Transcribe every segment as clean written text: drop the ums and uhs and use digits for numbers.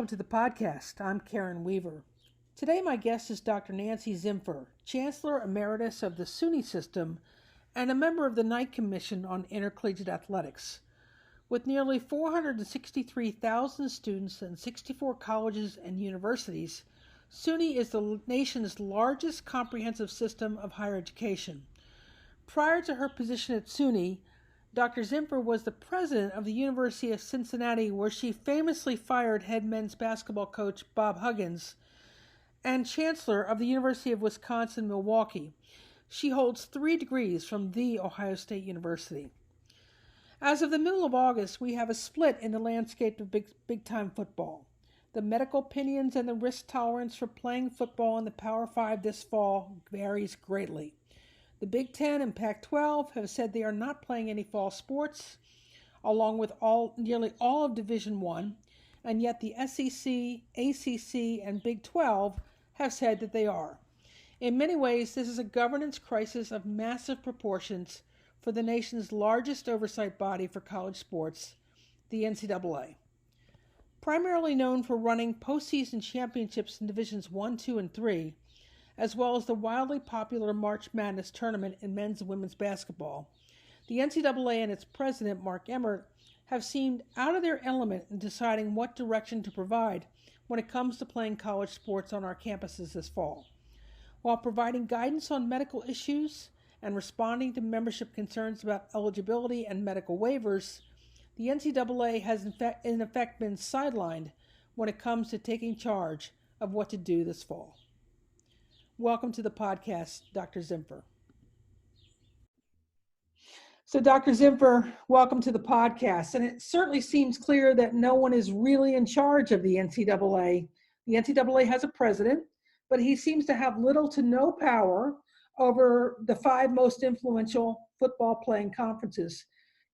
to the podcast. I'm Karen Weaver. Today my guest is Dr. Nancy Zimpher, Chancellor Emeritus of the SUNY System and a member of the Knight Commission on Intercollegiate Athletics. With nearly 463,000 students in 64 colleges and universities, SUNY is the nation's largest comprehensive system of higher education. Prior to her position at SUNY, Dr. Zimpher was the president of the University of Cincinnati, where she famously fired head men's basketball coach Bob Huggins, and chancellor of the University of Wisconsin-Milwaukee. She holds 3 degrees from The Ohio State University. As of the middle of August, we have a split in the landscape of big-time football. The medical opinions and the risk tolerance for playing football in the Power 5 this fall varies greatly. The Big Ten and Pac-12 have said they are not playing any fall sports, along with nearly all of Division I, and yet the SEC, ACC, and Big 12 have said that they are. In many ways, this is a governance crisis of massive proportions for the nation's largest oversight body for college sports, the NCAA. Primarily known for running postseason championships in Divisions 1, 2, and 3, as well as the wildly popular March Madness tournament in men's and women's basketball, the NCAA and its president, Mark Emmert, have seemed out of their element in deciding what direction to provide when it comes to playing college sports on our campuses this fall. While providing guidance on medical issues and responding to membership concerns about eligibility and medical waivers, the NCAA has in effect been sidelined when it comes to taking charge of what to do this fall. Welcome to the podcast, Dr. Zimpher. So, Dr. Zimpher, welcome to the podcast. And it certainly seems clear that no one is really in charge of the NCAA. The NCAA has a president, but he seems to have little to no power over the 5 most influential football playing conferences.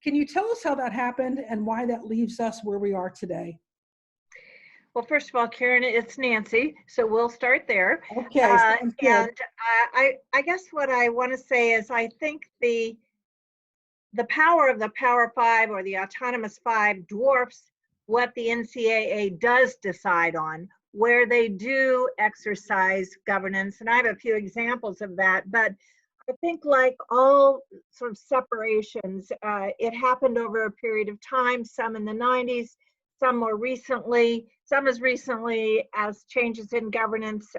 Can you tell us how that happened and why that leaves us where we are today? Well, first of all, Karen, it's Nancy, so we'll start there. Okay, sounds good. And I guess what I want to say is I think the power of the Power 5 or the Autonomous 5 dwarfs what the NCAA does decide on, where they do exercise governance. And I have a few examples of that, but I think like all sort of separations, it happened over a period of time, some in the 90s, some more recently, some as recently as changes in governance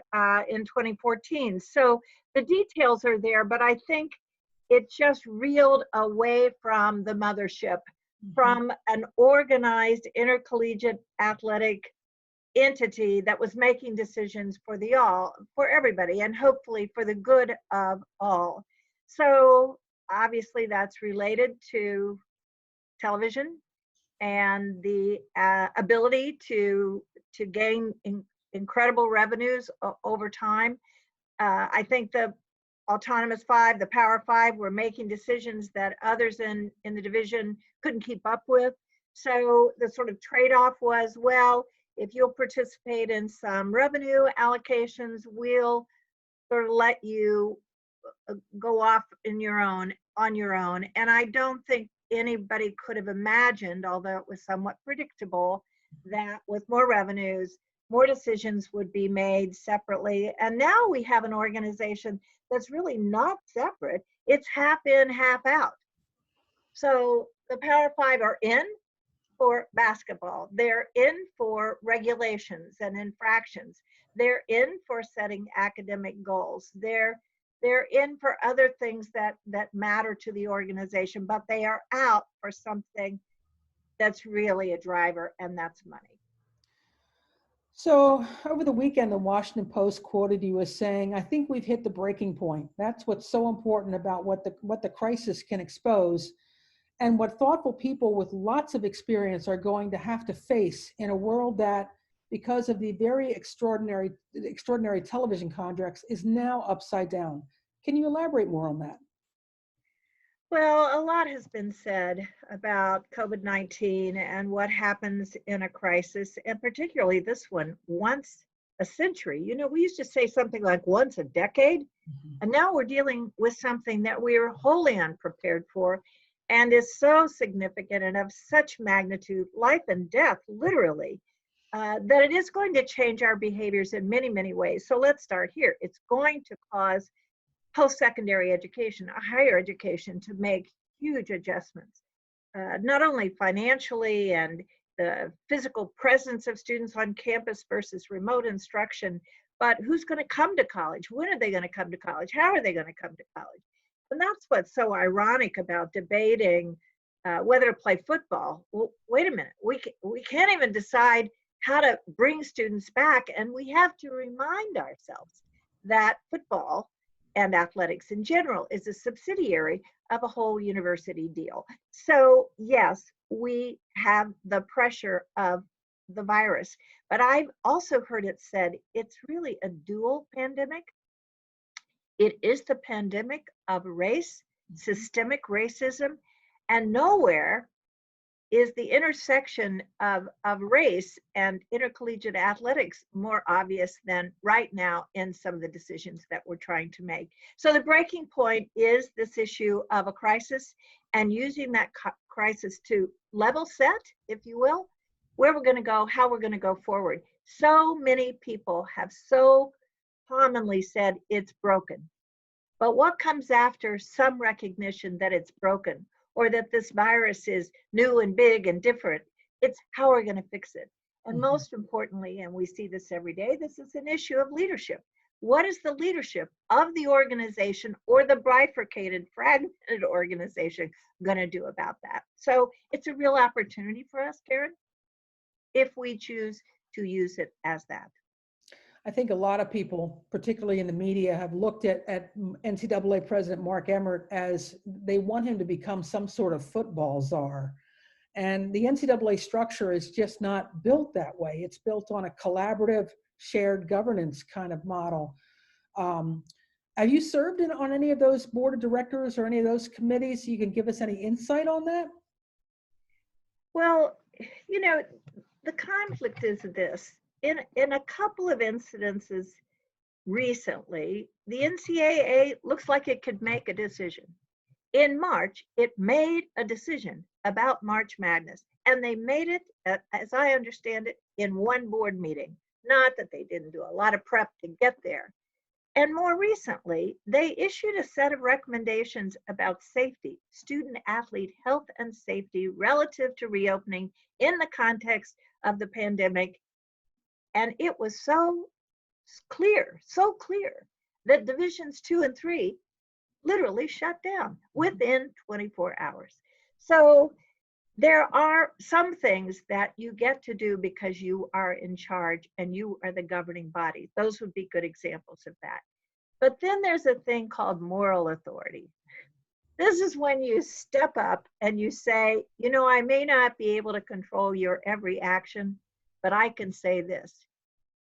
in 2014. So the details are there, but I think it just reeled away from the mothership, from an organized intercollegiate athletic entity that was making decisions for everybody, and hopefully for the good of all. So obviously that's related to television and the ability to gain incredible revenues over time. I think the Autonomous 5, the Power 5, were making decisions that others in the division couldn't keep up with. So the sort of trade-off was, well, if you'll participate in some revenue allocations, we'll sort of let you go off on your own. And I don't think anybody could have imagined, although it was somewhat predictable, that with more revenues, more decisions would be made separately. And now we have an organization that's really not separate. It's half in, half out. So the Power 5 are in for basketball. They're in for regulations and infractions. They're in for setting academic goals. They're in for other things that matter to the organization, but they are out for something that's really a driver, and that's money. So over the weekend, the Washington Post quoted you as saying, "I think we've hit the breaking point." That's what's so important about what the crisis can expose, and what thoughtful people with lots of experience are going to have to face in a world that, because of the very extraordinary television contracts, is now upside down. Can you elaborate more on that? Well, a lot has been said about COVID-19 and what happens in a crisis, and particularly this one, once a century. You know, we used to say something like once a decade, and now we're dealing with something that we are wholly unprepared for and is so significant and of such magnitude, life and death, literally. that it is going to change our behaviors in many, many ways. So let's start here. It's going to cause post-secondary education, higher education, to make huge adjustments, not only financially and the physical presence of students on campus versus remote instruction, but who's going to come to college? When are they going to come to college? How are they going to come to college? And that's what's so ironic about debating whether to play football. Well, wait a minute, we can't even decide how to bring students back, and we have to remind ourselves that football and athletics in general is a subsidiary of a whole university deal. So yes, we have the pressure of the virus, but I've also heard it said it's really a dual pandemic. It is the pandemic of race, systemic racism, and nowhere is the intersection of race and intercollegiate athletics more obvious than right now in some of the decisions that we're trying to make. So the breaking point is this issue of a crisis, and using that crisis to level set, if you will, where we're going to go, how we're going to go forward. So many people have so commonly said it's broken. But what comes after some recognition that it's broken, or that this virus is new and big and different? It's how are we going to fix it? And most importantly, and we see this every day, this is an issue of leadership. What is the leadership of the organization or the bifurcated, fragmented organization going to do about that? So it's a real opportunity for us, Karen, if we choose to use it as that. I think a lot of people, particularly in the media, have looked at NCAA President Mark Emmert as they want him to become some sort of football czar. And the NCAA structure is just not built that way. It's built on a collaborative, shared governance kind of model. Have you served on any of those board of directors or any of those committees? You can give us any insight on that? Well, you know, the conflict is this. In a couple of incidences recently, the NCAA looks like it could make a decision. In March, it made a decision about March Madness, and they made it, as I understand it, in one board meeting. Not that they didn't do a lot of prep to get there. And more recently, they issued a set of recommendations about safety, student athlete health and safety relative to reopening in the context of the pandemic. And it was so clear that divisions 2 and 3 literally shut down within 24 hours. So there are some things that you get to do because you are in charge and you are the governing body. Those would be good examples of that. But then there's a thing called moral authority. This is when you step up and you say, you know, I may not be able to control your every action, but I can say this.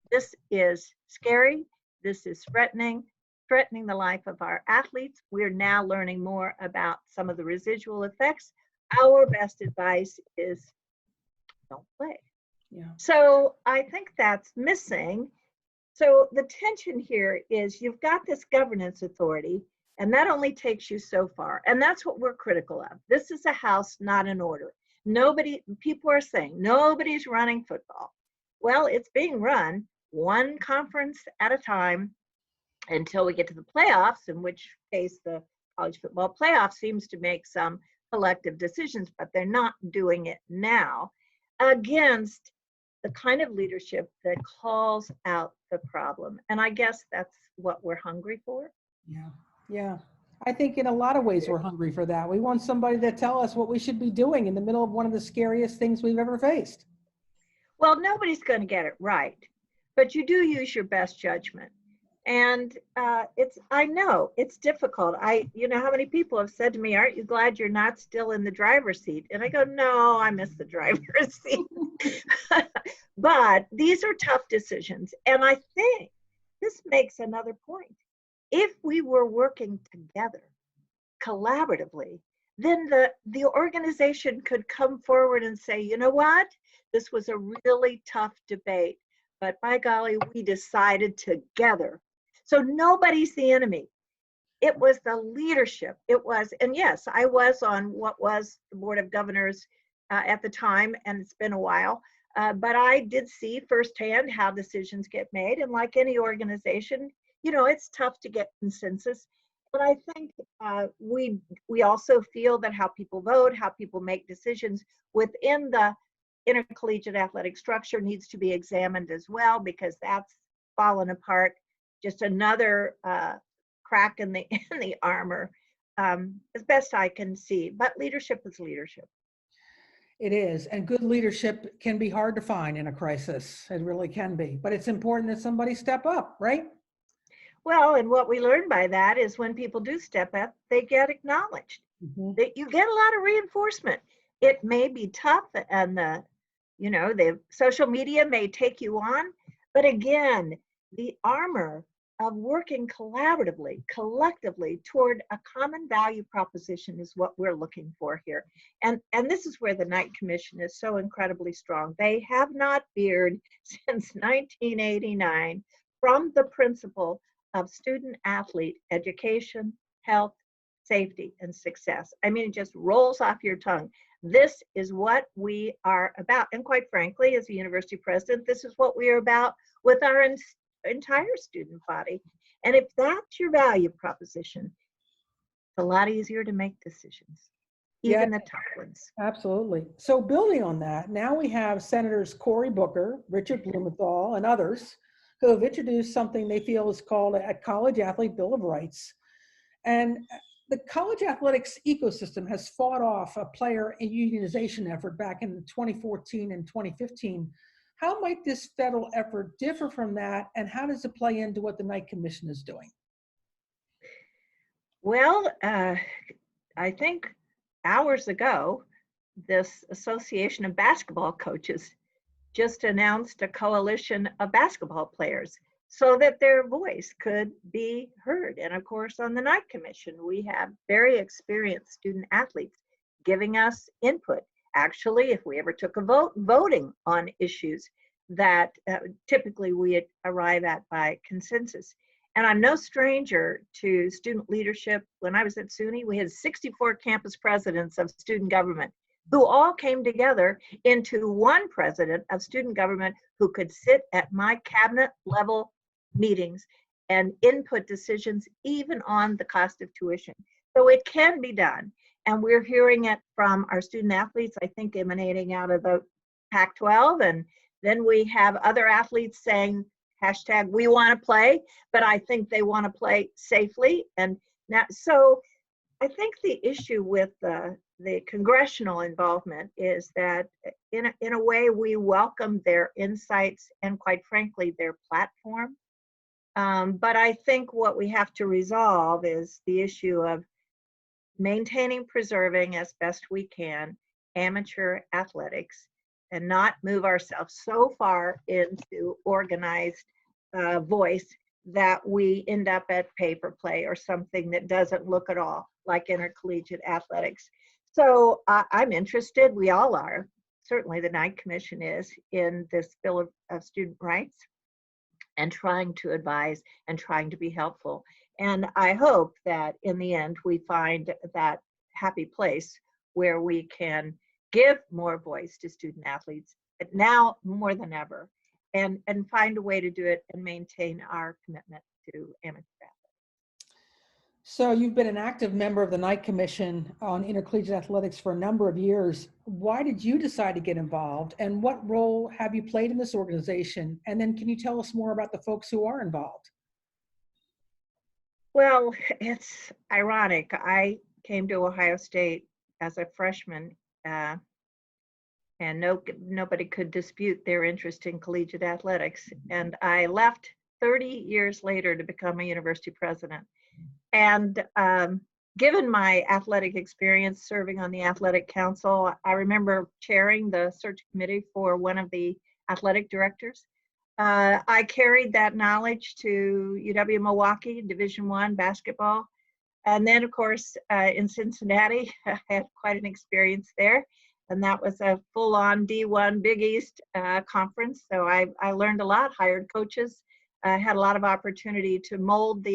This is scary. This is threatening the life of our athletes. We're now learning more about some of the residual effects. Our best advice is don't play. Yeah. So I think that's missing. So the tension here is you've got this governance authority, and that only takes you so far. And that's what we're critical of. This is a house, not an order. People are saying nobody's running football. Well, it's being run one conference at a time until we get to the playoffs, in which case the college football playoff seems to make some collective decisions, but they're not doing it now against the kind of leadership that calls out the problem. And I guess that's what we're hungry for. Yeah. I think in a lot of ways we're hungry for that. We want somebody to tell us what we should be doing in the middle of one of the scariest things we've ever faced. Well, nobody's going to get it right, but you do use your best judgment. And I know it's difficult. You know how many people have said to me, aren't you glad you're not still in the driver's seat? And I go, no, I miss the driver's seat. But these are tough decisions. And I think this makes another point. If we were working together, collaboratively, then the organization could come forward and say, you know what? This was a really tough debate, but by golly, we decided together. So nobody's the enemy. It was the leadership. It was, and yes, I was on what was the Board of Governors at the time, and it's been a while. But I did see firsthand how decisions get made. And like any organization, it's tough to get consensus. But I think we also feel that how people vote, how people make decisions within the intercollegiate athletic structure needs to be examined as well, because that's fallen apart. Just another crack in the in the armor, as best I can see. But leadership is leadership. It is, and good leadership can be hard to find in a crisis. It really can be, but it's important that somebody step up, right? Well, and what we learn by that is when people do step up, they get acknowledged. That you get a lot of reinforcement. It may be tough, and the social media may take you on, but again, the armor of working collaboratively, collectively toward a common value proposition is what we're looking for here. And this is where the Knight Commission is so incredibly strong. They have not veered since 1989 from the principle of student athlete education, health, safety, and success. I mean, it just rolls off your tongue. This is what we are about. And quite frankly, as a university president, this is what we are about with our entire student body. And if that's your value proposition, it's a lot easier to make decisions, even the tough ones. Absolutely. So building on that, now we have Senators Cory Booker, Richard Blumenthal, and others who have introduced something they feel is called a College Athlete Bill of Rights. And the college athletics ecosystem has fought off a player unionization effort back in 2014 and 2015. How might this federal effort differ from that, and how does it play into what the Knight Commission is doing? Well, I think hours ago, this Association of Basketball Coaches just announced a coalition of basketball players so that their voice could be heard. And of course, on the Knight Commission, we have very experienced student athletes giving us input. Actually, if we ever took a vote, voting on issues that typically we arrive at by consensus. And I'm no stranger to student leadership. When I was at SUNY, we had 64 campus presidents of student government who all came together into one president of student government who could sit at my cabinet level meetings and input decisions even on the cost of tuition. So it can be done. And we're hearing it from our student athletes, I think emanating out of the Pac-12. And then we have other athletes saying, hashtag, we want to play, but I think they want to play safely. And now, so I think the issue with the congressional involvement is that in a way we welcome their insights and quite frankly their platform. But I think what we have to resolve is the issue of maintaining, preserving as best we can amateur athletics and not move ourselves so far into organized voice that we end up at pay for play or something that doesn't look at all like intercollegiate athletics. So I'm interested, we all are, certainly the Knight Commission is, in this Bill of Student Rights and trying to advise and trying to be helpful. And I hope that in the end we find that happy place where we can give more voice to student athletes now more than ever, and find a way to do it and maintain our commitment to amateur athletics. So you've been an active member of the Knight Commission on intercollegiate athletics for a number of years. Why did you decide to get involved, and what role have you played in this organization? And then can you tell us more about the folks who are involved? Well, it's ironic. I came to Ohio State as a freshman, and nobody could dispute their interest in collegiate athletics. And I left 30 years later to become a university president. And given my athletic experience serving on the athletic council, I remember chairing the search committee for one of the athletic directors. I carried that knowledge to UW-Milwaukee, Division I basketball. And then, of course, in Cincinnati, I had quite an experience there. And that was a full-on D1 Big East conference. So I learned a lot, hired coaches, had a lot of opportunity to mold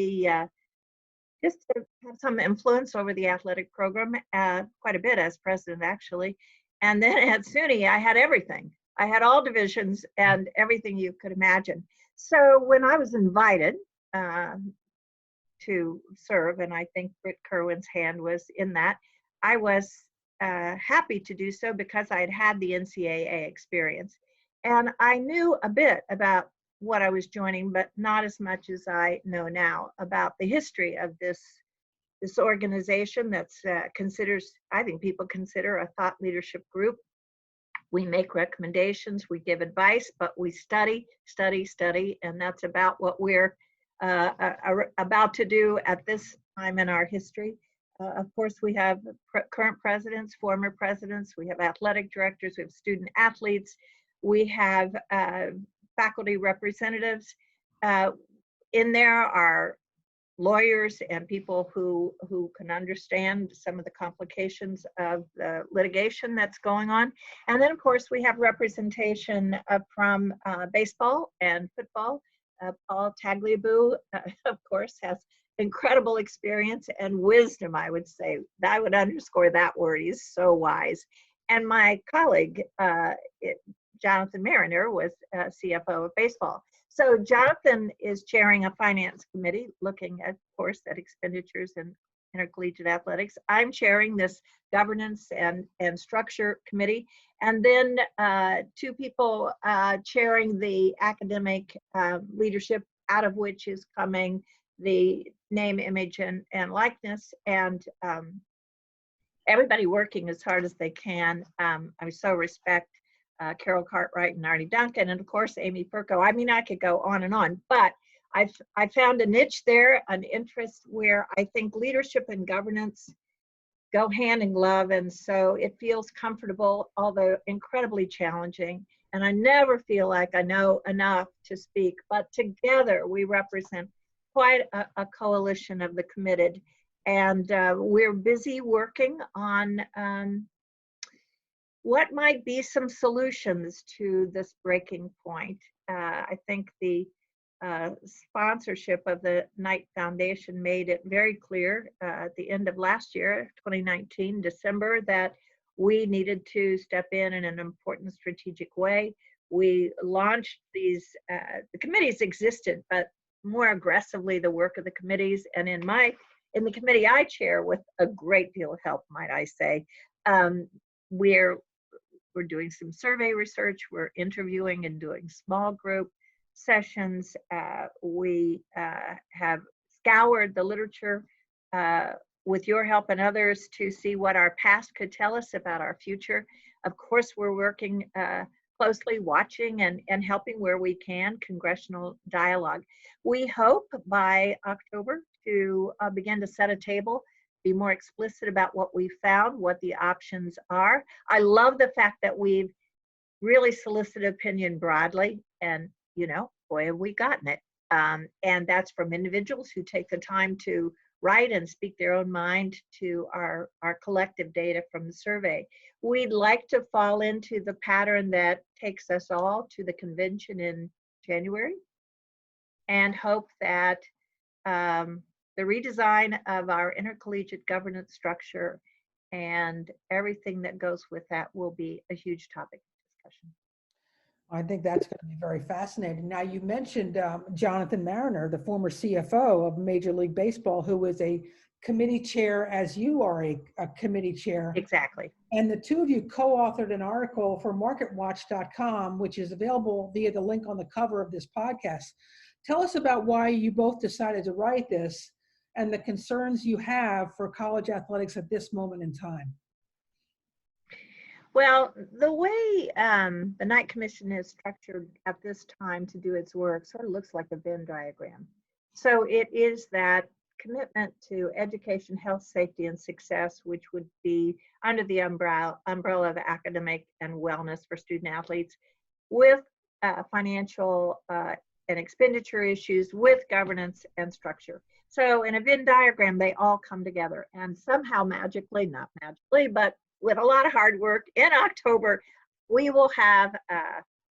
just to have some influence over the athletic program, quite a bit as president, actually. And then at SUNY, I had everything. I had all divisions and everything you could imagine. So when I was invited to serve, and I think Britt Kerwin's hand was in that, I was happy to do so because I had had the NCAA experience. And I knew a bit about what I was joining, but not as much as I know now about the history of this organization that's considers, I think people consider a thought leadership group. We make recommendations, we give advice, but we study, study, study, and that's about what we're about to do at this time in our history. Of course, we have current presidents, former presidents, we have athletic directors, we have student athletes, we have faculty representatives. In there are lawyers and people who can understand some of the complications of the litigation that's going on. And then, of course, we have representation from baseball and football. Paul Tagliabue, of course, has incredible experience and wisdom, I would say. I would underscore that word. He's so wise. And my colleague, Jonathan Mariner, was CFO of baseball. So Jonathan is chairing a finance committee looking at, of course, at expenditures in intercollegiate athletics. I'm chairing this governance and structure committee. And then two people chairing the academic leadership, out of which is coming the name, image, and likeness. And everybody working as hard as they can. I so respect Carol Cartwright and Arnie Duncan, and of course, Amy Perko. I mean, I could go on and on, but I found a niche there, an interest where I think leadership and governance go hand in glove, and so it feels comfortable, although incredibly challenging. And I never feel like I know enough to speak, but together we represent quite a coalition of the committed, and we're busy working on what might be some solutions to this breaking point. I think the sponsorship of the Knight Foundation made it very clear at the end of last year, 2019, December, that we needed to step in an important strategic way. We launched these, the committees existed, but more aggressively the work of the committees, and in the committee I chair, with a great deal of help, might I say, we're doing some survey research, we're interviewing and doing small group sessions. We have scoured the literature with your help and others to see what our past could tell us about our future. Of course, we're working closely, watching and helping where we can, congressional dialogue. We hope by October to begin to set a table, be more explicit about what we found, what the options are. I love the fact that we've really solicited opinion broadly, and boy, have we gotten it. And that's from individuals who take the time to write and speak their own mind to our collective data from the survey. We'd like to fall into the pattern that takes us all to the convention in January, and hope that the redesign of our intercollegiate governance structure and everything that goes with that will be a huge topic of discussion. I think that's going to be very fascinating. Now, you mentioned Jonathan Mariner, the former CFO of Major League Baseball, who is a committee chair, as you are a committee chair. Exactly. And the two of you co-authored an article for MarketWatch.com, which is available via the link on the cover of this podcast. Tell us about why you both decided to write this and the concerns you have for college athletics at this moment in time. Well, the way the Knight Commission is structured at this time to do its work sort of looks like a Venn diagram. So it is that commitment to education, health, safety, and success, which would be under the umbrella of academic and wellness for student athletes, with financial and expenditure issues, with governance and structure. So in a Venn diagram, they all come together, and somehow magically, not magically, but with a lot of hard work, in October, we will have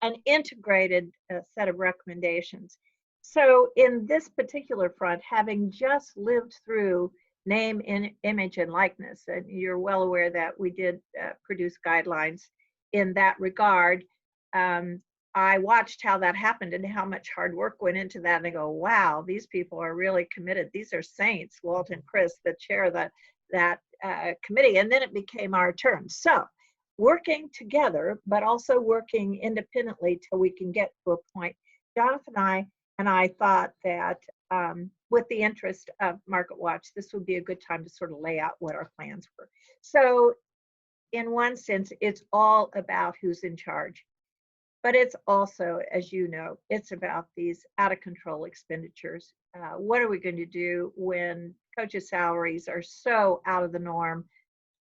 an integrated set of recommendations. So in this particular front, having just lived through name, image, and likeness, and you're well aware that we did produce guidelines in that regard, I watched how that happened and how much hard work went into that. And I go, wow, these people are really committed. These are saints, Walt and Chris, the chair of that committee. And then it became our turn. So working together, but also working independently till we can get to a point. Jonathan and I thought that with the interest of MarketWatch, this would be a good time to sort of lay out what our plans were. So in one sense, it's all about who's in charge. But it's also, as you know, it's about these out of control expenditures. What are we going to do when coaches' salaries are so out of the norm?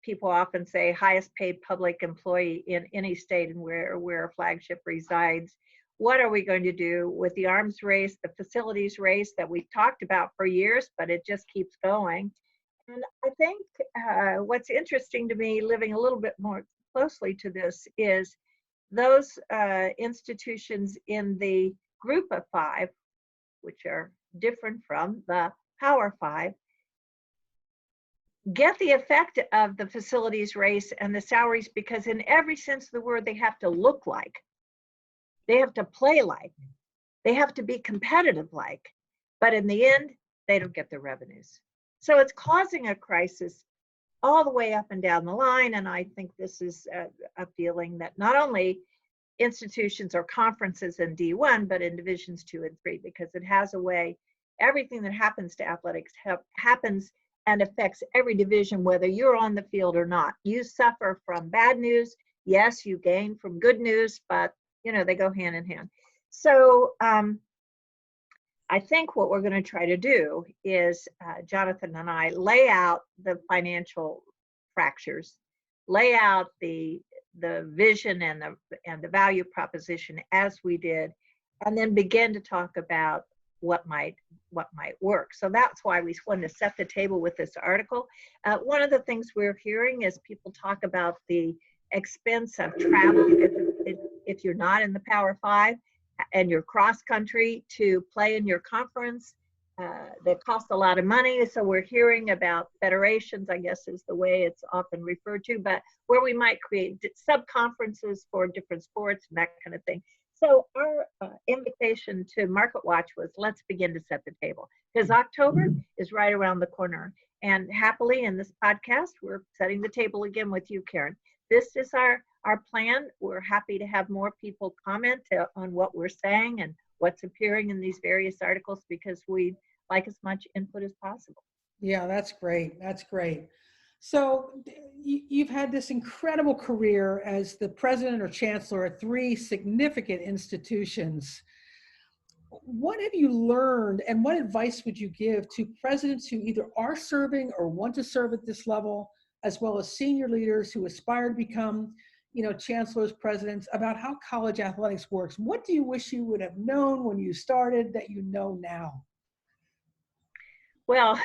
People often say highest paid public employee in any state and where a flagship resides. What are we going to do with the arms race, the facilities race that we've talked about for years, but it just keeps going? And I think what's interesting to me, living a little bit more closely to this, is those institutions in the group of five, which are different from the Power Five, get the effect of the facilities race and the salaries because in every sense of the word, they have to look like, they have to play like, they have to be competitive like, but in the end, they don't get the revenues. So it's causing a crisis all the way up and down the line. And I think this is a feeling that not only institutions or conferences in D1, but in divisions 2 and 3, because it has a way, everything that happens to athletics happens and affects every division, whether you're on the field or not. You suffer from bad news. Yes, you gain from good news, but they go hand in hand. So I think what we're going to try to do is Jonathan and I lay out the financial fractures, lay out the vision and the value proposition as we did, and then begin to talk about what might work. So that's why we wanted to set the table with this article. One of the things we're hearing is people talk about the expense of travel if you're not in the Power Five and you're cross country to play in your conference. That costs a lot of money. So we're hearing about federations, I guess is the way it's often referred to, but where we might create sub-conferences for different sports and that kind of thing. So our invitation to MarketWatch was, let's begin to set the table, because October is right around the corner. And happily in this podcast, we're setting the table again with you, Karen. This is our plan. We're happy to have more people comment on what we're saying and what's appearing in these various articles, because we like as much input as possible. Yeah, that's great. That's great. So you've had this incredible career as the president or chancellor at 3 significant institutions. What have you learned and what advice would you give to presidents who either are serving or want to serve at this level, as well as senior leaders who aspire to become, chancellors, presidents, about how college athletics works? What do you wish you would have known when you started that you know now? Well,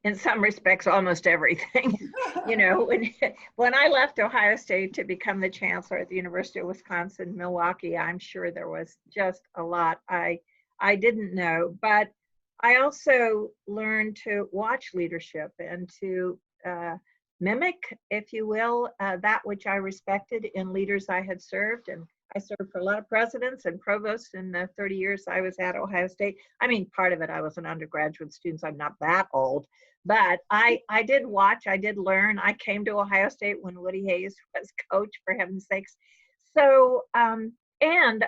in some respects, almost everything. When I left Ohio State to become the chancellor at the University of Wisconsin, Milwaukee, I'm sure there was just a lot I didn't know. But I also learned to watch leadership and to mimic, if you will, that which I respected in leaders I had served. And I served for a lot of presidents and provosts in the 30 years I was at Ohio State. I mean, part of it, I was an undergraduate student, so I'm not that old. But I did watch, I did learn. I came to Ohio State when Woody Hayes was coach, for heaven's sakes. So, and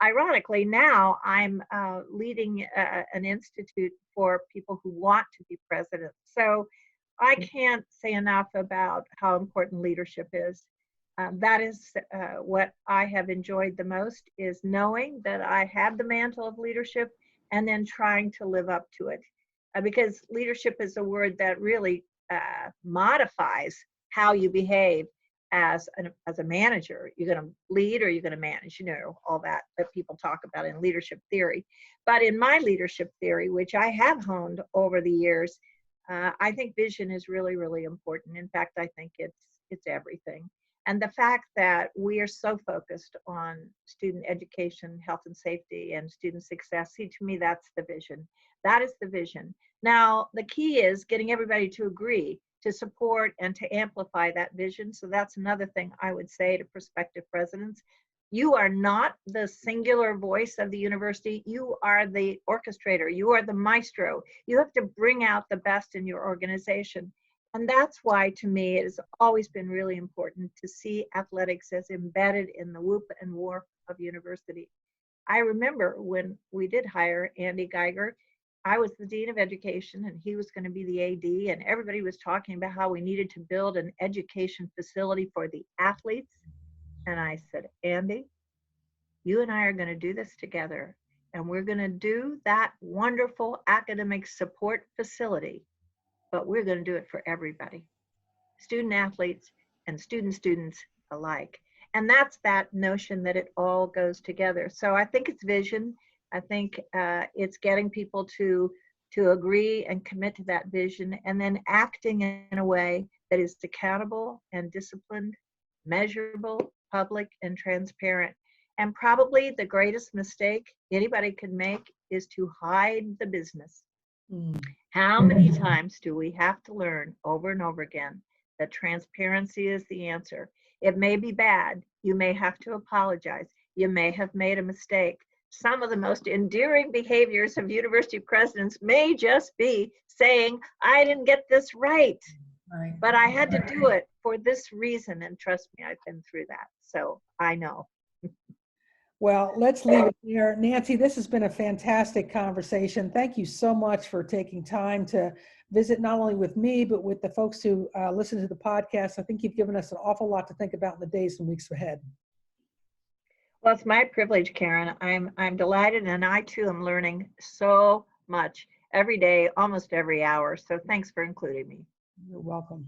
ironically, now I'm leading an institute for people who want to be president. So I can't say enough about how important leadership is. That is what I have enjoyed the most, is knowing that I have the mantle of leadership and then trying to live up to it. Because leadership is a word that really modifies how you behave as a manager. You're going to lead or you're going to manage, all that people talk about in leadership theory. But in my leadership theory, which I have honed over the years, I think vision is really, really important. In fact, I think it's everything. And the fact that we are so focused on student education, health and safety, and student success, see, to me, that's the vision. That is the vision. Now, the key is getting everybody to agree, to support, and to amplify that vision. So that's another thing I would say to prospective presidents. You are not the singular voice of the university. You are the orchestrator. You are the maestro. You have to bring out the best in your organization. And that's why, to me, it has always been really important to see athletics as embedded in the whoop and wharf of university. I remember when we did hire Andy Geiger, I was the Dean of Education and he was going to be the AD, and everybody was talking about how we needed to build an education facility for the athletes. And I said, Andy, you and I are going to do this together, and we're going to do that wonderful academic support facility, but we're going to do it for everybody, student athletes and students alike. And that's that notion that it all goes together. So I think it's vision. I think it's getting people to agree and commit to that vision, and then acting in a way that is accountable and disciplined, measurable, public, and transparent. And probably the greatest mistake anybody could make is to hide the business. How many times do we have to learn over and over again that transparency is the answer? It may be bad. You may have to apologize. You may have made a mistake. Some of the most endearing behaviors of university presidents may just be saying, I didn't get this right, but I had to do it for this reason. And trust me, I've been through that. So I know. Well, let's leave it there. Nancy, this has been a fantastic conversation. Thank you so much for taking time to visit not only with me, but with the folks who listen to the podcast. I think you've given us an awful lot to think about in the days and weeks ahead. Well, it's my privilege, Karen. I'm delighted, and I too am learning so much every day, almost every hour. So thanks for including me. You're welcome.